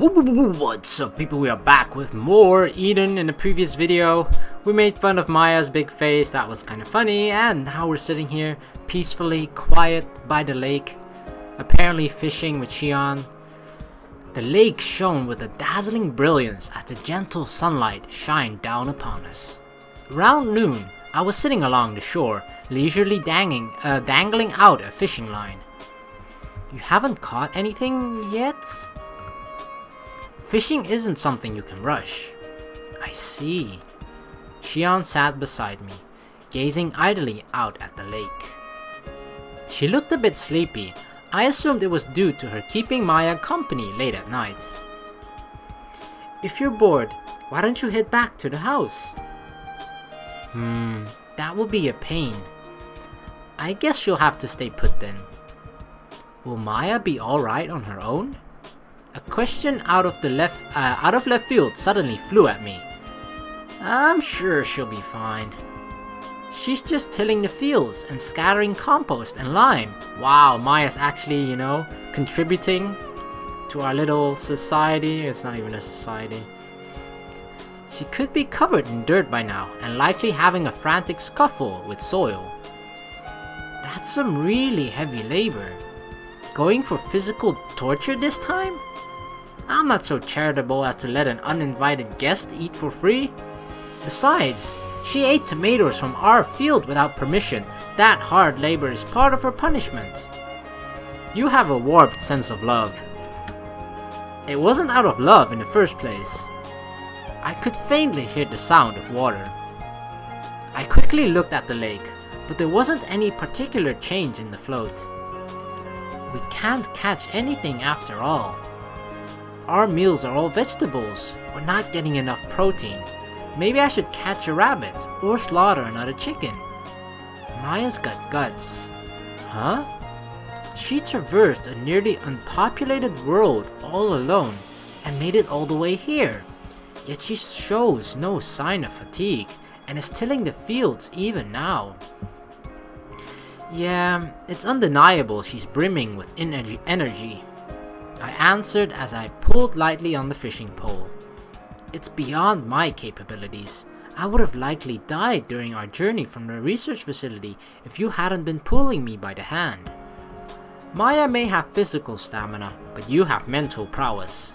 What's up, people? We are back with more Eden. In the previous video we made fun of Maya's big face. That was kind of funny, and now we're sitting here peacefully quiet by the lake, apparently fishing with Sion. The lake shone with a dazzling brilliance as the gentle sunlight shined down upon us. Around noon I was sitting along the shore, leisurely dangling out a fishing line. You haven't caught anything yet? Fishing isn't something you can rush. I see. Sion sat beside me, gazing idly out at the lake. She looked a bit sleepy. I assumed it was due to her keeping Maya company late at night. If you're bored, why don't you head back to the house? That will be a pain. I guess she'll have to stay put then. Will Maya be alright on her own? A question out of left field suddenly flew at me. I'm sure she'll be fine. She's just tilling the fields and scattering compost and lime. Wow, Maya's actually, contributing to our little society. It's not even a society. She could be covered in dirt by now and likely having a frantic scuffle with soil. That's some really heavy labor. Going for physical torture this time? I'm not so charitable as to let an uninvited guest eat for free. Besides, she ate tomatoes from our field without permission. That hard labor is part of her punishment. You have a warped sense of love. It wasn't out of love in the first place. I could faintly hear the sound of water. I quickly looked at the lake, but there wasn't any particular change in the float. We can't catch anything after all. Our meals are all vegetables. We're not getting enough protein. Maybe I should catch a rabbit or slaughter another chicken. Maya's got guts. Huh? She traversed a nearly unpopulated world all alone and made it all the way here. Yet she shows no sign of fatigue and is tilling the fields even now. Yeah, it's undeniable she's brimming with energy. I answered as I pulled lightly on the fishing pole. It's beyond my capabilities. I would have likely died during our journey from the research facility if you hadn't been pulling me by the hand. Maya may have physical stamina, but you have mental prowess.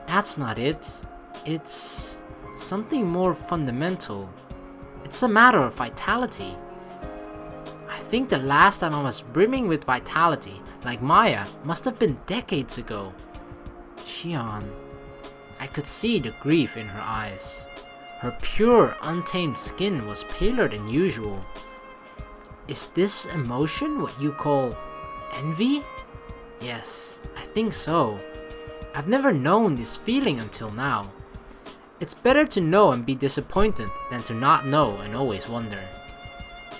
That's not it. It's something more fundamental. It's a matter of vitality. I think the last time I was brimming with vitality, like Maya, must have been decades ago. Sion. I could see the grief in her eyes. Her pure, untamed skin was paler than usual. Is this emotion what you call envy? Yes, I think so. I've never known this feeling until now. It's better to know and be disappointed than to not know and always wonder.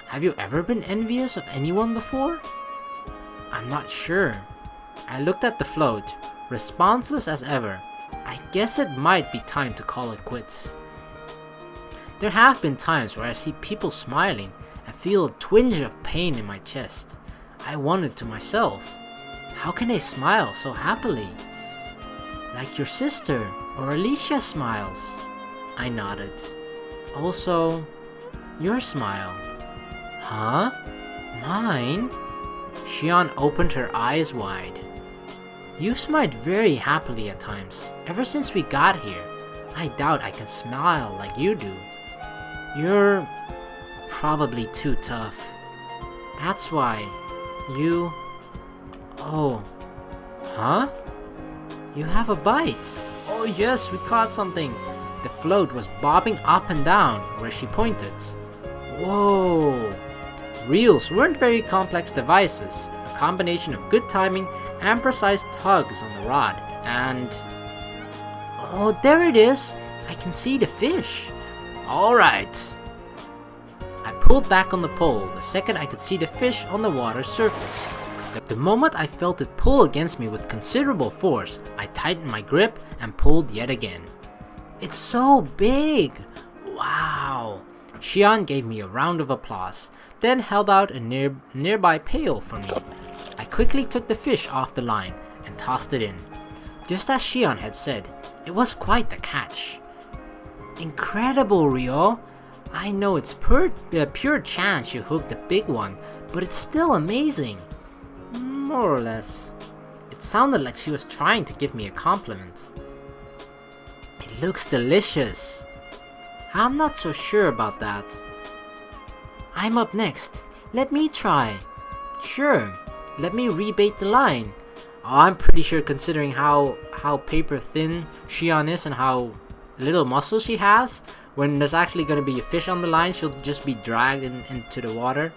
Have you ever been envious of anyone before? I'm not sure. I looked at the float, responseless as ever. I guess it might be time to call it quits. There have been times where I see people smiling and feel a twinge of pain in my chest. I wondered to myself, how can they smile so happily? Like your sister or Alicia smiles. I nodded. Also, your smile. Huh? Mine? Sion opened her eyes wide. You smiled very happily at times, ever since we got here. I doubt I can smile like you do. You're probably too tough. That's why you... Oh. Huh? You have a bite. Oh yes, we caught something. The float was bobbing up and down where she pointed. Whoa. Reels weren't very complex devices, a combination of good timing and precise tugs on the rod, and... Oh, there it is! I can see the fish! Alright! I pulled back on the pole the second I could see the fish on the water's surface. The moment I felt it pull against me with considerable force, I tightened my grip and pulled yet again. It's so big! Wow! Sion gave me a round of applause, then held out a nearby pail for me. I quickly took the fish off the line and tossed it in. Just as Sion had said, it was quite the catch. Incredible, Ryou! I know it's pure chance you hooked the big one, but it's still amazing. More or less. It sounded like she was trying to give me a compliment. It looks delicious. I'm not so sure about that. I'm up next. Let me try. Sure, let me rebait the line. Oh, I'm pretty sure, considering how paper thin Sion is and how little muscle she has, when there's actually going to be a fish on the line, she'll just be dragged into the water.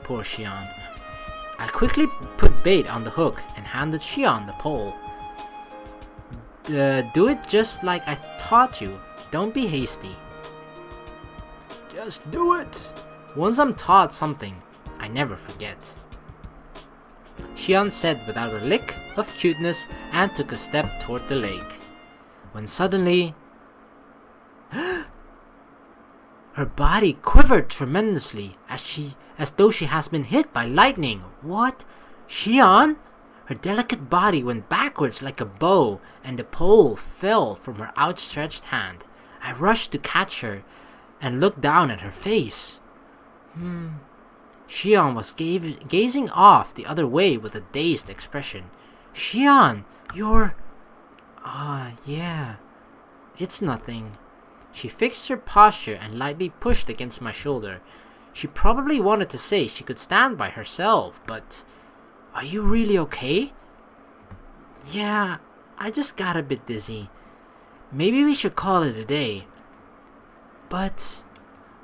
Poor Sion. I quickly put bait on the hook and handed Sion the pole. Do it just like I taught you. Don't be hasty. Just do it. Once I'm taught something, I never forget. Sion said without a lick of cuteness and took a step toward the lake. When suddenly, her body quivered tremendously as though she has been hit by lightning. What? Sion? Her delicate body went backwards like a bow, and the pole fell from her outstretched hand. I rushed to catch her and looked down at her face. Sion was gazing off the other way with a dazed expression. Sion, you're... yeah. It's nothing. She fixed her posture and lightly pushed against my shoulder. She probably wanted to say she could stand by herself, but... Are you really okay? Yeah, I just got a bit dizzy. Maybe we should call it a day. But...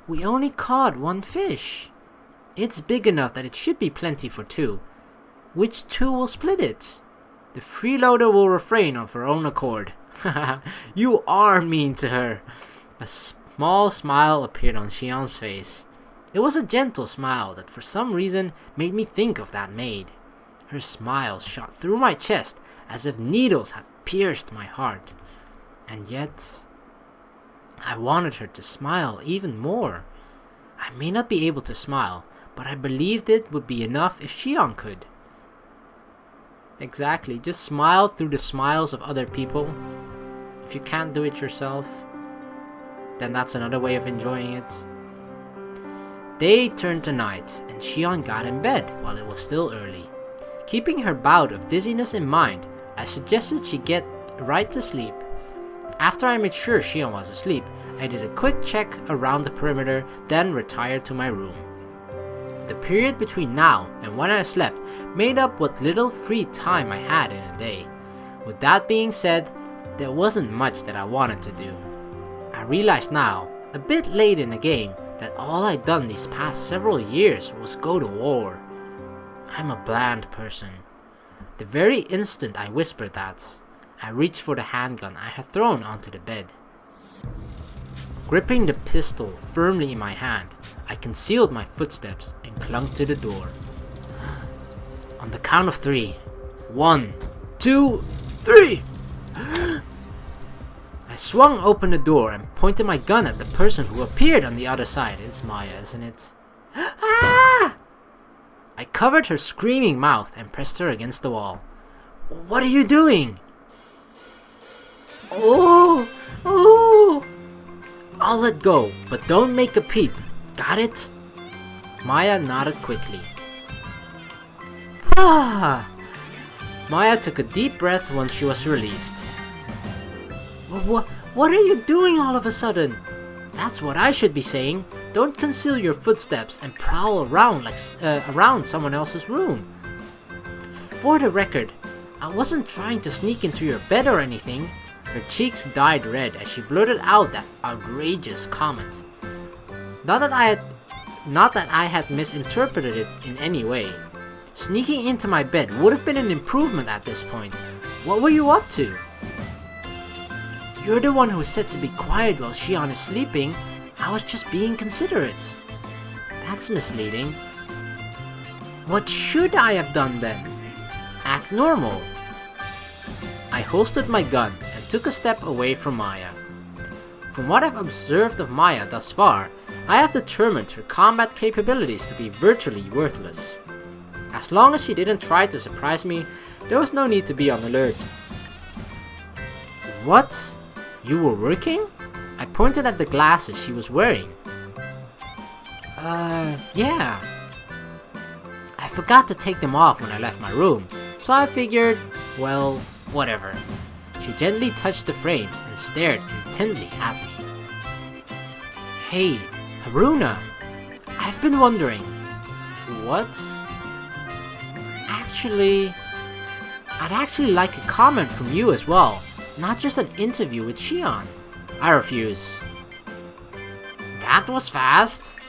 we only caught one fish. It's big enough that it should be plenty for two. Which two will split it? The freeloader will refrain of her own accord. You are mean to her. A small smile appeared on Sion's face. It was a gentle smile that for some reason made me think of that maid. Her smile shot through my chest as if needles had pierced my heart. And yet, I wanted her to smile even more. I may not be able to smile, but I believed it would be enough if Sion could. Exactly, just smile through the smiles of other people. If you can't do it yourself, then that's another way of enjoying it. Day turned to night, and Sion got in bed while it was still early. Keeping her bout of dizziness in mind, I suggested she get right to sleep. After I made sure Sion was asleep, I did a quick check around the perimeter, then retired to my room. The period between now and when I slept made up what little free time I had in a day. With that being said, there wasn't much that I wanted to do. I realized now, a bit late in the game, that all I'd done these past several years was go to war. I'm a bland person. The very instant I whispered that, I reached for the handgun I had thrown onto the bed. Gripping the pistol firmly in my hand, I concealed my footsteps and clung to the door. On the count of 3. 1, 2, 3! I swung open the door and pointed my gun at the person who appeared on the other side. It's Maya, isn't it? Ah! I covered her screaming mouth and pressed her against the wall. What are you doing? Oh! I'll let go, but don't make a peep. Got it? Maya nodded quickly. Maya took a deep breath once she was released. What are you doing all of a sudden? That's what I should be saying. Don't conceal your footsteps and prowl around like around someone else's room. For the record, I wasn't trying to sneak into your bed or anything. Her cheeks dyed red as she blurted out that outrageous comment. Not that I had misinterpreted it in any way. Sneaking into my bed would have been an improvement at this point. What were you up to? You're the one who said to be quiet while Sion is sleeping. I was just being considerate. That's misleading. What should I have done then? Act normal. I holstered my gun and took a step away from Maya. From what I've observed of Maya thus far, I have determined her combat capabilities to be virtually worthless. As long as she didn't try to surprise me, there was no need to be on alert. What? You were working? I pointed at the glasses she was wearing. Yeah. I forgot to take them off when I left my room, so I figured, well, whatever. She gently touched the frames and stared intently at me. Hey, Haruna, I've been wondering. What? I'd actually like a comment from you as well, not just an interview with Sion. I refuse. That was fast.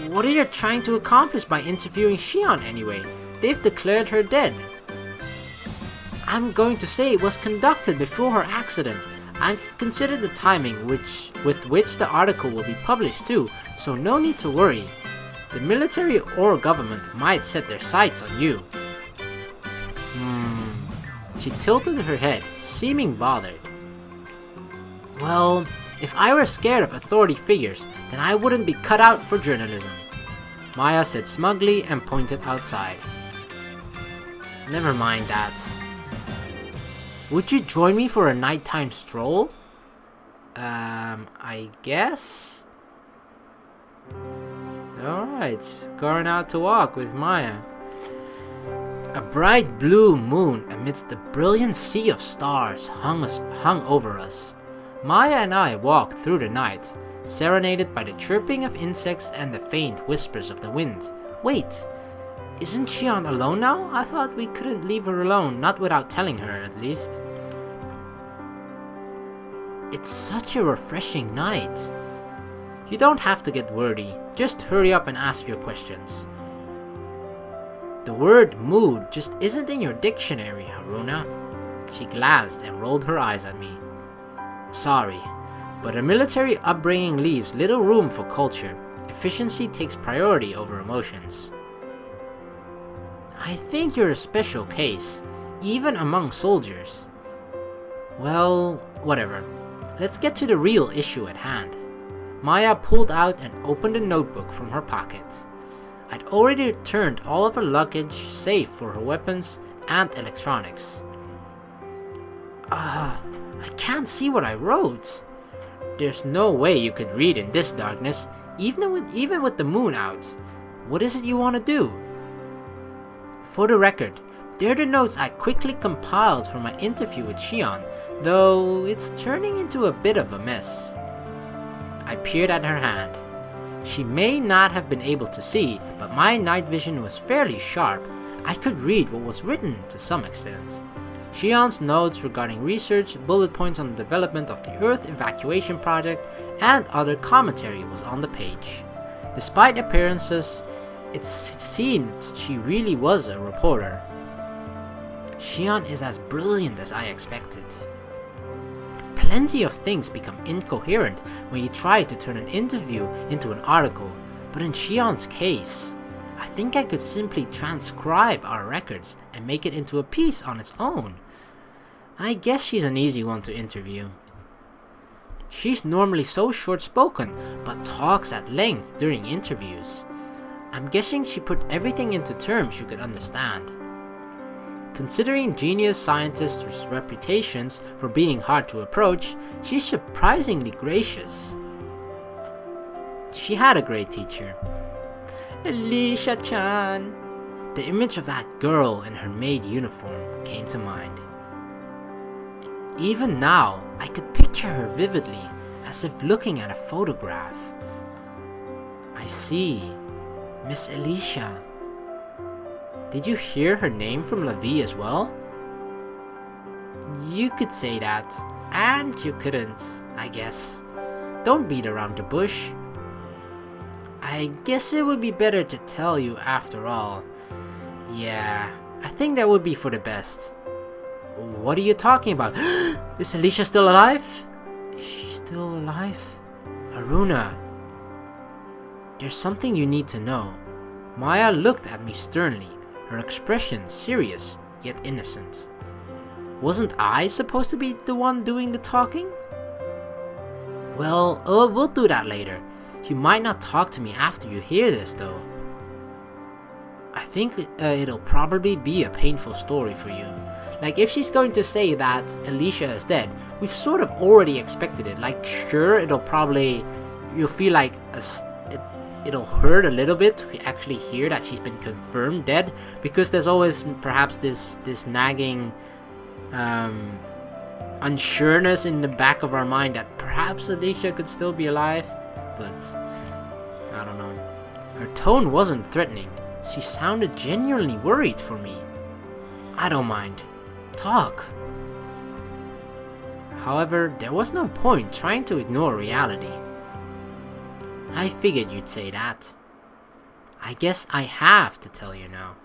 What are you trying to accomplish by interviewing Sion anyway? They've declared her dead. I'm going to say it was conducted before her accident. I've considered the timing with which the article will be published too, so no need to worry. The military or government might set their sights on you. She tilted her head, seeming bothered. Well, if I were scared of authority figures, then I wouldn't be cut out for journalism. Maya said smugly and pointed outside. Never mind that. Would you join me for a nighttime stroll? I guess? Alright, going out to walk with Maya. A bright blue moon amidst the brilliant sea of stars hung over us. Maya and I walked through the night, serenaded by the chirping of insects and the faint whispers of the wind. Wait, isn't Sion alone now? I thought we couldn't leave her alone, not without telling her at least. It's such a refreshing night. You don't have to get wordy, just hurry up and ask your questions. The word mood just isn't in your dictionary, Haruna. She glanced and rolled her eyes at me. Sorry, but a military upbringing leaves little room for culture. Efficiency takes priority over emotions. I think you're a special case, even among soldiers. Well, whatever. Let's get to the real issue at hand. Maya pulled out and opened a notebook from her pocket. I'd already returned all of her luggage, save for her weapons and electronics. I can't see what I wrote. There's no way you could read in this darkness, even with the moon out. What is it you want to do? For the record, they're the notes I quickly compiled from my interview with Sion, though it's turning into a bit of a mess. I peered at her hand. She may not have been able to see, but my night vision was fairly sharp. I could read what was written to some extent. Shion's notes regarding research, bullet points on the development of the Earth Evacuation project, and other commentary was on the page. Despite appearances, it seemed she really was a reporter. Sion is as brilliant as I expected. Plenty of things become incoherent when you try to turn an interview into an article, but in Shion's case, I think I could simply transcribe our records and make it into a piece on its own. I guess she's an easy one to interview. She's normally so short-spoken, but talks at length during interviews. I'm guessing she put everything into terms you could understand. Considering genius scientists' reputations for being hard to approach, she's surprisingly gracious. She had a great teacher. Alicia-chan. The image of that girl in her maid uniform came to mind. Even now, I could picture her vividly, as if looking at a photograph. I see. Miss Alicia. Did you hear her name from La Vie as well? You could say that, and you couldn't, I guess. Don't beat around the bush. I guess it would be better to tell you after all. Yeah, I think that would be for the best. What are you talking about? Is Alicia still alive? Is she still alive? Haruna. There's something you need to know. Maya looked at me sternly, her expression serious yet innocent. Wasn't I supposed to be the one doing the talking? Well, we'll do that later. You might not talk to me after you hear this, though. I think it'll probably be a painful story for you. Like, if she's going to say that Alicia is dead, we've sort of already expected it. Like, sure, you'll feel like it'll hurt a little bit to actually hear that she's been confirmed dead, because there's always perhaps this nagging unsureness in the back of our mind that perhaps Alicia could still be alive, but I don't know. Her tone wasn't threatening. She sounded genuinely worried for me. I don't mind. Talk. However, there was no point trying to ignore reality. I figured you'd say that. I guess I have to tell you now.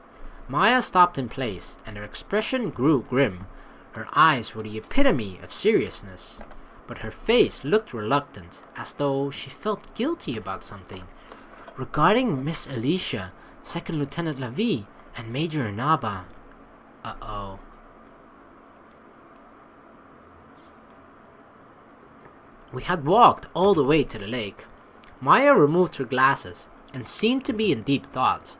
Maya stopped in place, and her expression grew grim. Her eyes were the epitome of seriousness, but her face looked reluctant, as though she felt guilty about something. Regarding Miss Alicia, Second Lieutenant Lavi, and Major Inaba. Uh-oh. We had walked all the way to the lake. Maya removed her glasses and seemed to be in deep thought.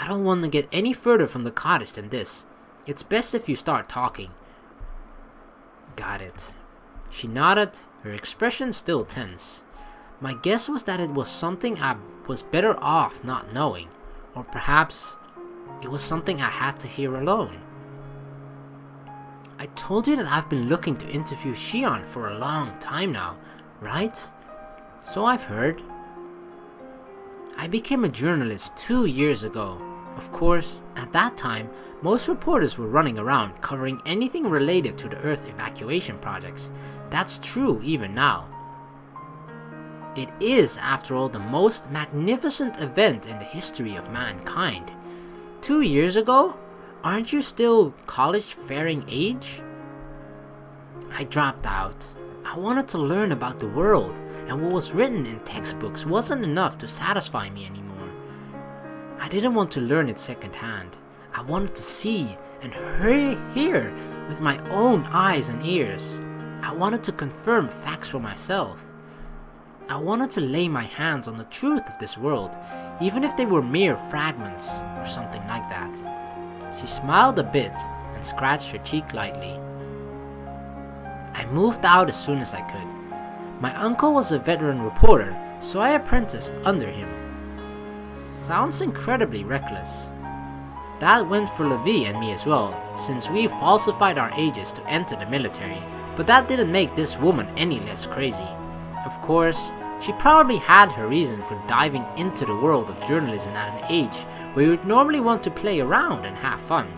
I don't want to get any further from the cottage than this. It's best if you start talking. Got it. She nodded, her expression still tense. My guess was that it was something I was better off not knowing, or perhaps it was something I had to hear alone. I told you that I've been looking to interview Sion for a long time now, right? So I've heard. I became a journalist 2 years ago. Of course, at that time, most reporters were running around covering anything related to the Earth evacuation projects. That's true even now. It is, after all, the most magnificent event in the history of mankind. 2 years ago? Aren't you still college-faring age? I dropped out. I wanted to learn about the world, and what was written in textbooks wasn't enough to satisfy me anymore. I didn't want to learn it secondhand. I wanted to see and hear with my own eyes and ears. I wanted to confirm facts for myself. I wanted to lay my hands on the truth of this world, even if they were mere fragments or something like that. She smiled a bit and scratched her cheek lightly. I moved out as soon as I could. My uncle was a veteran reporter, so I apprenticed under him. Sounds incredibly reckless. That went for Levi and me as well, since we falsified our ages to enter the military, but that didn't make this woman any less crazy. Of course, she probably had her reason for diving into the world of journalism at an age where you would normally want to play around and have fun.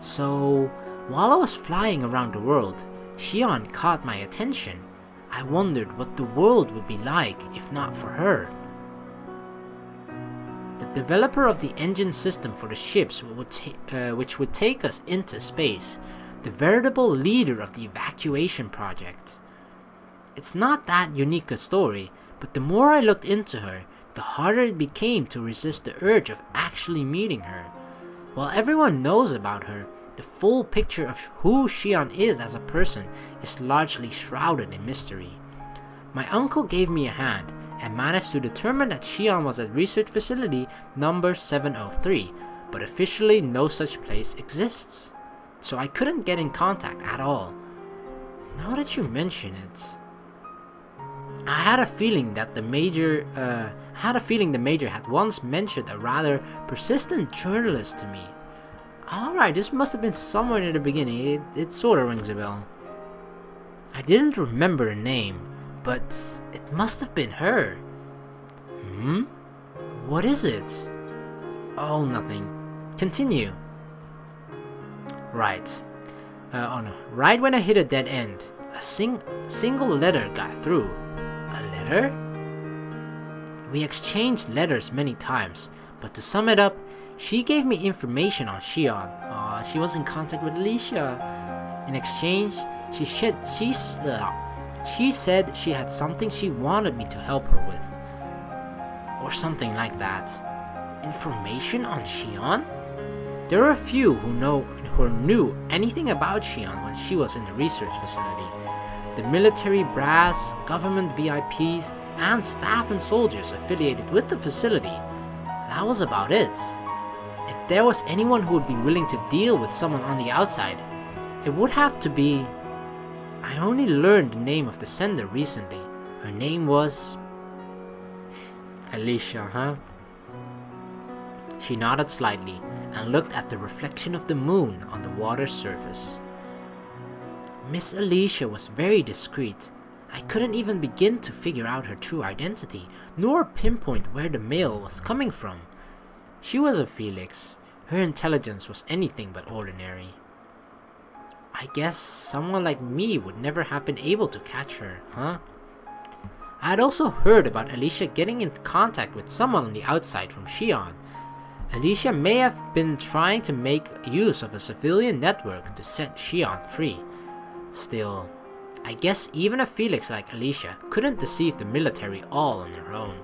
So, while I was flying around the world, Sion caught my attention. I wondered what the world would be like if not for her. The developer of the engine system for the ships which would take us into space, the veritable leader of the evacuation project. It's not that unique a story, but the more I looked into her, the harder it became to resist the urge of actually meeting her. While everyone knows about her, the full picture of who Sion is as a person is largely shrouded in mystery. My uncle gave me a hand and managed to determine that Sion was at research facility number 703, but officially no such place exists. So I couldn't get in contact at all. Now that you mention it, I had a feeling the major had once mentioned a rather persistent journalist to me. Alright, this must have been somewhere in the beginning. It sort of rings a bell. I didn't remember the name, but it must have been her. What is it? Oh, nothing. Continue. Right. Right when I hit a dead end, a single letter got through. A letter? We exchanged letters many times, but to sum it up, she gave me information on Sion. She was in contact with Alicia. In exchange, she said she had something she wanted me to help her with. Or something like that. Information on Sion? There are a few who knew anything about Sion when she was in the research facility. The military brass, government VIPs, and staff and soldiers affiliated with the facility. that was about it. If there was anyone who would be willing to deal with someone on the outside, it would have to be... I only learned the name of the sender recently. Her name was... Alicia, huh? She nodded slightly and looked at the reflection of the moon on the water's surface. Miss Alicia was very discreet. I couldn't even begin to figure out her true identity, nor pinpoint where the mail was coming from. She was a Felix. Her intelligence was anything but ordinary. I guess someone like me would never have been able to catch her, huh? I had also heard about Alicia getting in contact with someone on the outside from Sion. Alicia may have been trying to make use of a civilian network to set Sion free. Still, I guess even a Felix like Alicia couldn't deceive the military all on her own.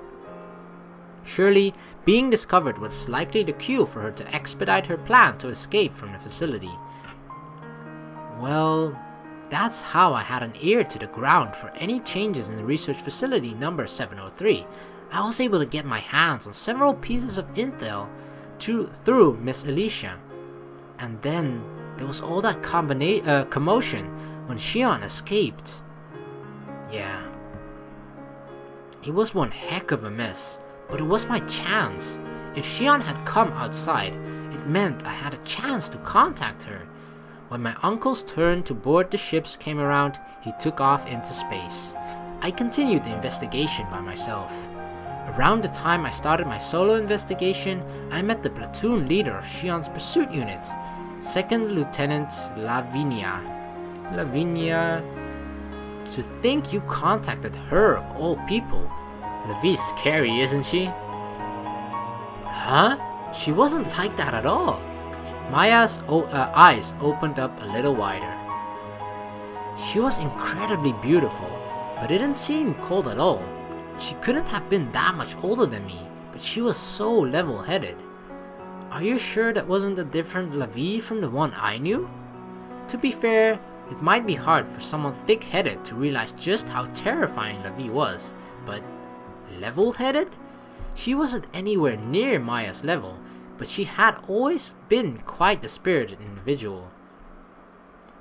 Surely, being discovered was likely the cue for her to expedite her plan to escape from the facility. Well, that's how I had an ear to the ground for any changes in the research facility number 703. I was able to get my hands on several pieces of intel through Miss Alicia. And then there was all that commotion when Sion escaped. Yeah. It was one heck of a mess, but it was my chance. If Sion had come outside, it meant I had a chance to contact her. When my uncle's turn to board the ships came around, he took off into space. I continued the investigation by myself. Around the time I started my solo investigation, I met the platoon leader of Sion's pursuit unit, 2nd Lieutenant Lavinia. To think you contacted her of all people. Lavi's scary, isn't she? Huh? She wasn't like that at all. Maya's eyes opened up a little wider. She was incredibly beautiful, but it didn't seem cold at all. She couldn't have been that much older than me, but she was so level-headed. Are you sure that wasn't a different Lavi from the one I knew? To be fair, it might be hard for someone thick-headed to realize just how terrifying Lavi was, but level-headed? She wasn't anywhere near Maya's level, but she had always been quite the spirited individual.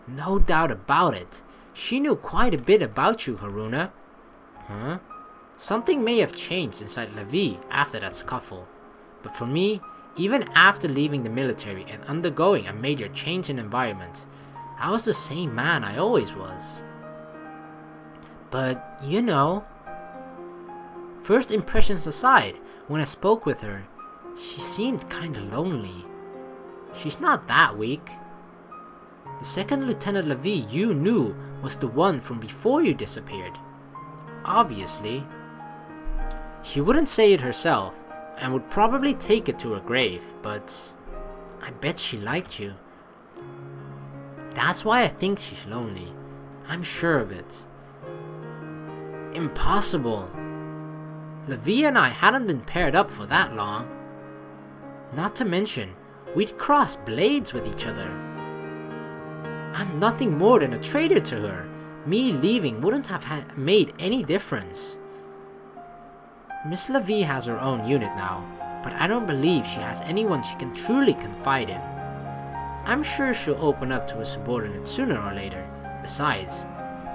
No doubt about it. She knew quite a bit about you, Haruna. Huh? Something may have changed inside Lavi after that scuffle. But for me, even after leaving the military and undergoing a major change in environment, I was the same man I always was. But, you know, first impressions aside, when I spoke with her, she seemed kinda lonely. She's not that weak. The 2nd Lieutenant Lavi you knew was the one from before you disappeared. Obviously. She wouldn't say it herself, and would probably take it to her grave, but I bet she liked you. That's why I think she's lonely. I'm sure of it. Impossible. Lavi and I hadn't been paired up for that long. Not to mention, we'd crossed blades with each other. I'm nothing more than a traitor to her. Me leaving wouldn't have made any difference. Miss Lavi has her own unit now, but I don't believe she has anyone she can truly confide in. I'm sure she'll open up to a subordinate sooner or later. Besides,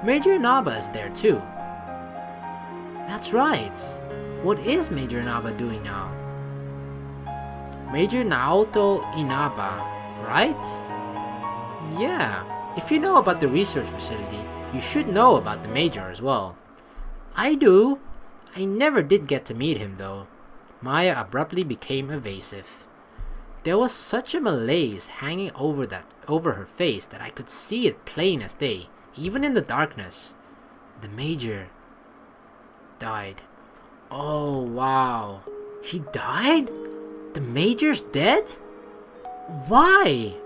Major Inaba is there too. That's right. What is Major Inaba doing now? Major Naoto Inaba, right? Yeah, if you know about the research facility, you should know about the Major as well. I do. I never did get to meet him though. Maya abruptly became evasive. There was such a malaise hanging over her face that I could see it plain as day, even in the darkness. The Major died. Oh wow. He died? The Major's dead? Why?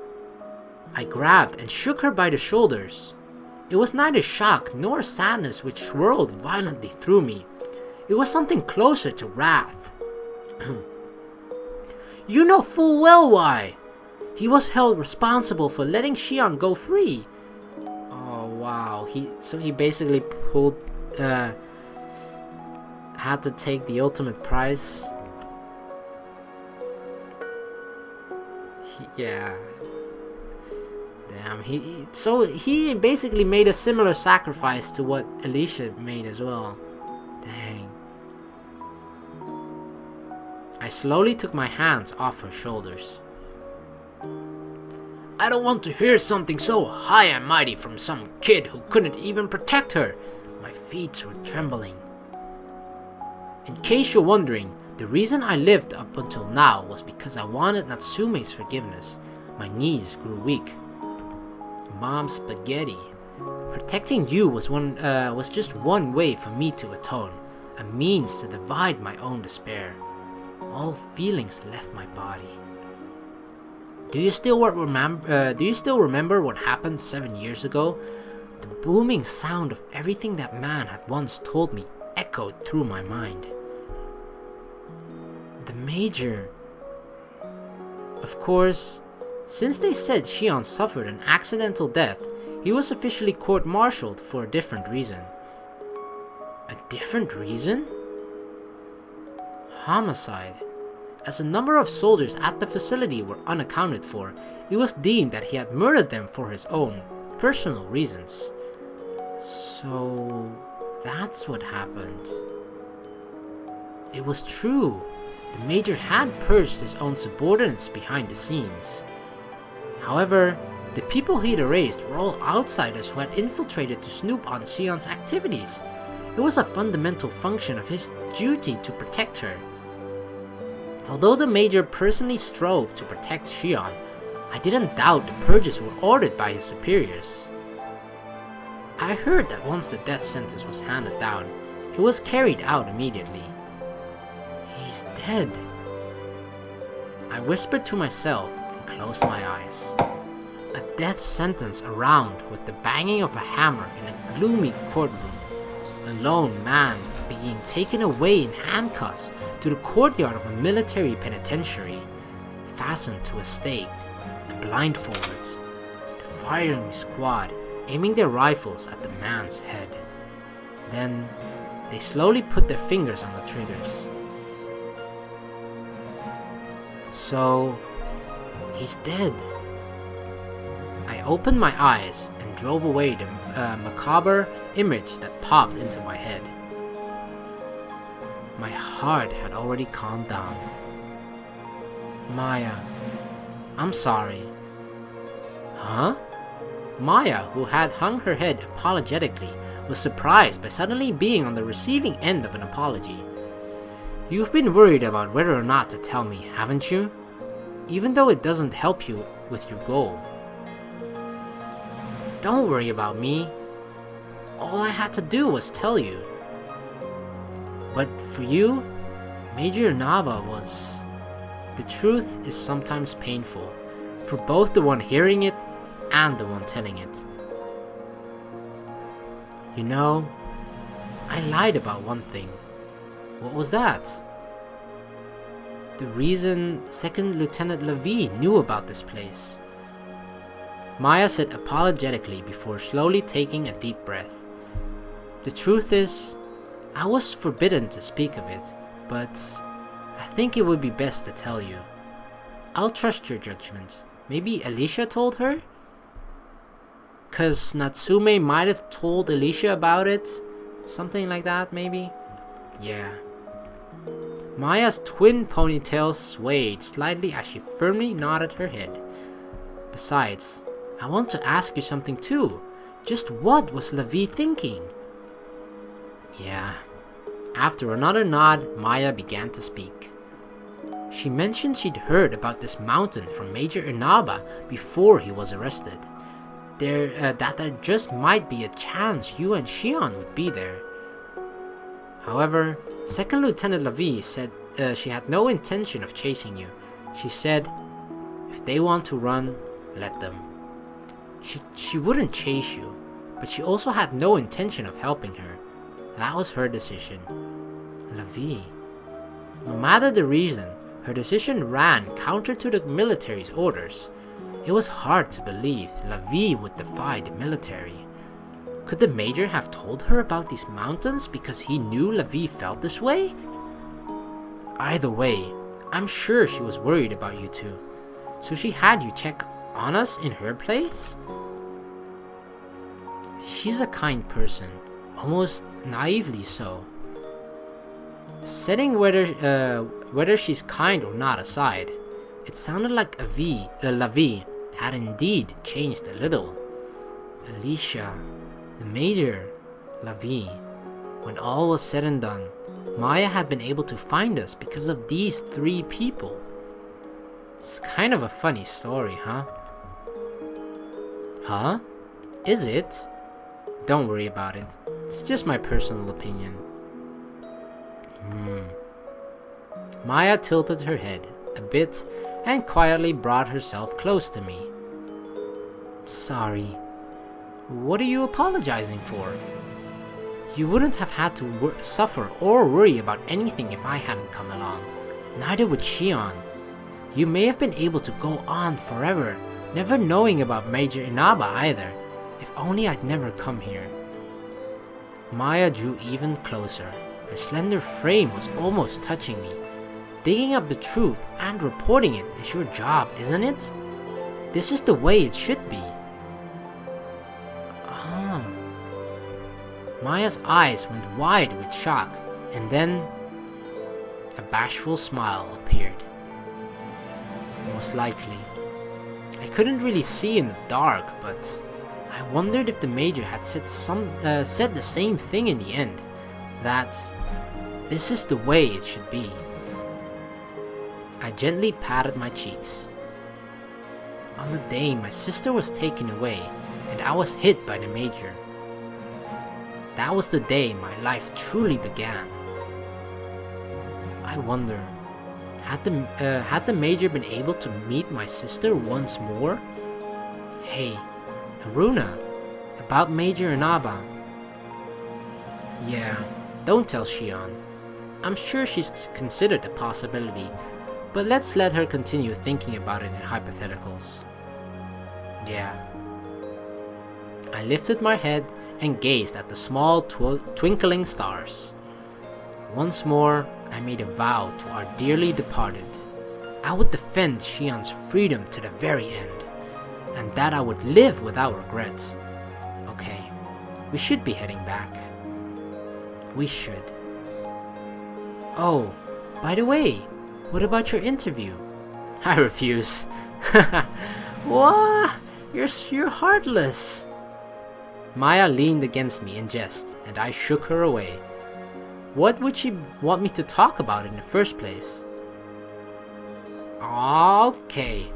I grabbed and shook her by the shoulders. It was neither shock nor sadness which swirled violently through me. It was something closer to wrath. You know full well why. He was held responsible for letting Sion go free. Oh wow. So he basically had to take the ultimate prize. Yeah. Damn, so he basically made a similar sacrifice to what Alicia made as well. Dang. I slowly took my hands off her shoulders. I don't want to hear something so high and mighty from some kid who couldn't even protect her. My feet were trembling. In case you're wondering, the reason I lived up until now was because I wanted Natsume's forgiveness. My knees grew weak. Mom spaghetti. Protecting you was just one way for me to atone, a means to divide my own despair. All feelings left my body. Do you still remember what happened 7 years ago? The booming sound of everything that man had once told me echoed through my mind. The Major. Of course, since they said Sion suffered an accidental death, he was officially court-martialed for a different reason. A different reason? Homicide. As a number of soldiers at the facility were unaccounted for, it was deemed that he had murdered them for his own personal reasons. So that's what happened. It was true. The Major had purged his own subordinates behind the scenes. However, the people he'd erased were all outsiders who had infiltrated to snoop on Sion's activities. It was a fundamental function of his duty to protect her. Although the Major personally strove to protect Sion, I didn't doubt the purges were ordered by his superiors. I heard that once the death sentence was handed down, it was carried out immediately. He's dead. I whispered to myself and closed my eyes. A death sentence around with the banging of a hammer in a gloomy courtroom. A lone man being taken away in handcuffs to the courtyard of a military penitentiary, fastened to a stake and blindfolded. The firing squad aiming their rifles at the man's head. Then they slowly put their fingers on the triggers. So, he's dead. I opened my eyes and drove away the macabre image that popped into my head. My heart had already calmed down. Maya, I'm sorry. Huh? Maya, who had hung her head apologetically, was surprised by suddenly being on the receiving end of an apology. You've been worried about whether or not to tell me, haven't you? Even though it doesn't help you with your goal. Don't worry about me. All I had to do was tell you. But for you, Major Naba was... The truth is sometimes painful, for both the one hearing it and the one telling it. You know, I lied about one thing. What was that? The reason 2nd Lieutenant Levy knew about this place. Maya said apologetically before slowly taking a deep breath. The truth is, I was forbidden to speak of it, but I think it would be best to tell you. I'll trust your judgment. Maybe Alicia told her? 'Cause Natsume might have told Alicia about it? Something like that, maybe? Yeah. Maya's twin ponytails swayed slightly as she firmly nodded her head. Besides, I want to ask you something too. Just what was Levy thinking? Yeah. After another nod, Maya began to speak. She mentioned she'd heard about this mountain from Major Inaba before he was arrested. That there just might be a chance you and Sion would be there. However, 2nd Lieutenant Levy said she had no intention of chasing you. She said, if they want to run, let them. She wouldn't chase you, but she also had no intention of helping her. That was her decision. Levy. No matter the reason, her decision ran counter to the military's orders. It was hard to believe Levy would defy the military. Could the Major have told her about these mountains because he knew Levy felt this way? Either way, I'm sure she was worried about you two. So she had you check on us in her place? She's a kind person, almost naively so. Setting whether she's kind or not aside, it sounded like La Vie had indeed changed a little. Alicia, the Major, La Vie. When all was said and done, Maya had been able to find us because of these 3 people. It's kind of a funny story, huh? Huh? Is it? Don't worry about it. It's just my personal opinion. Maya tilted her head a bit and quietly brought herself close to me. Sorry. What are you apologizing for? You wouldn't have had to suffer or worry about anything if I hadn't come along. Neither would Sion. You may have been able to go on forever, never knowing about Major Inaba either. If only I'd never come here. Maya drew even closer. Her slender frame was almost touching me. Digging up the truth and reporting it is your job, isn't it? This is the way it should be. Ah. Maya's eyes went wide with shock, and then a bashful smile appeared. Most likely. I couldn't really see in the dark, but I wondered if the Major had said the same thing in the end. That this is the way it should be. I gently patted my cheeks. On the day my sister was taken away and I was hit by the Major, that was the day my life truly began. I wonder, had the Major been able to meet my sister once more? Hey, Haruna, about Major Inaba. Yeah, don't tell Sion. I'm sure she's considered the possibility, but let's let her continue thinking about it in hypotheticals. Yeah. I lifted my head and gazed at the small twinkling stars. Once more, I made a vow to our dearly departed. I would defend Sion's freedom to the very end, and that I would live without regrets. Okay, we should be heading back. We should. Oh, by the way, what about your interview? I refuse. What? You're heartless. Maya leaned against me in jest, and I shook her away. What would she want me to talk about in the first place? Okay,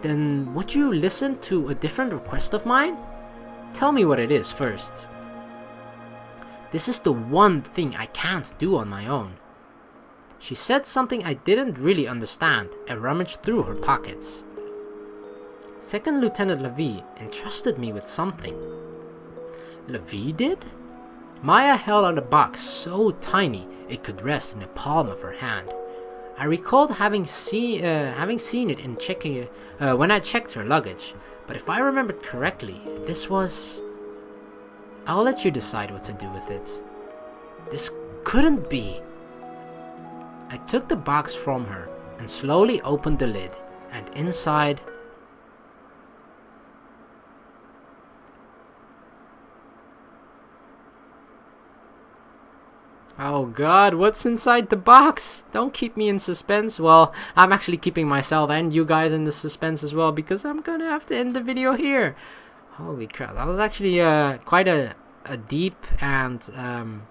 then would you listen to a different request of mine? Tell me what it is first. This is the one thing I can't do on my own. She said something I didn't really understand and rummaged through her pockets. Second Lieutenant La Vie entrusted me with something. La Vie did? Maya held out a box so tiny it could rest in the palm of her hand. I recalled having seen it in checking when I checked her luggage, but if I remembered correctly, this was... I'll let you decide what to do with it. This couldn't be. I took the box from her and slowly opened the lid, and inside... Oh god, what's inside the box? Don't keep me in suspense. Well, I'm actually keeping myself and you guys in the suspense as well, because I'm gonna have to end the video here. Holy crap, that was actually quite a deep and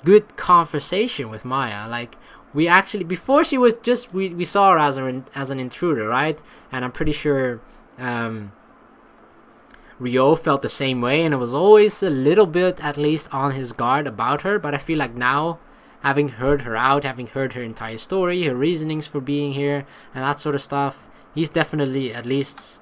good conversation with Maya. Like, we actually, before she was just, we saw her as an intruder, right? And I'm pretty sure Ryou felt the same way, and it was always a little bit, at least, on his guard about her. But I feel like now, having heard her out, having heard her entire story, her reasonings for being here, and that sort of stuff, he's definitely, at least,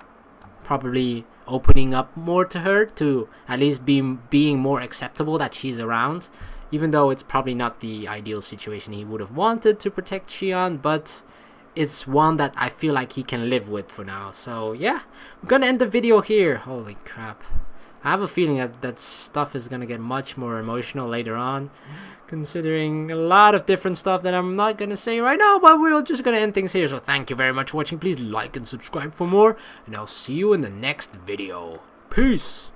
probably opening up more to her, to at least being more acceptable that she's around. Even though it's probably not the ideal situation he would have wanted to protect Sion, but it's one that I feel like he can live with for now. So yeah, I'm gonna end the video here. Holy crap. I have a feeling that stuff is gonna get much more emotional later on, considering a lot of different stuff that I'm not gonna say right now, but we're just gonna end things here. So thank you very much for watching. Please like and subscribe for more, and I'll see you in the next video. Peace!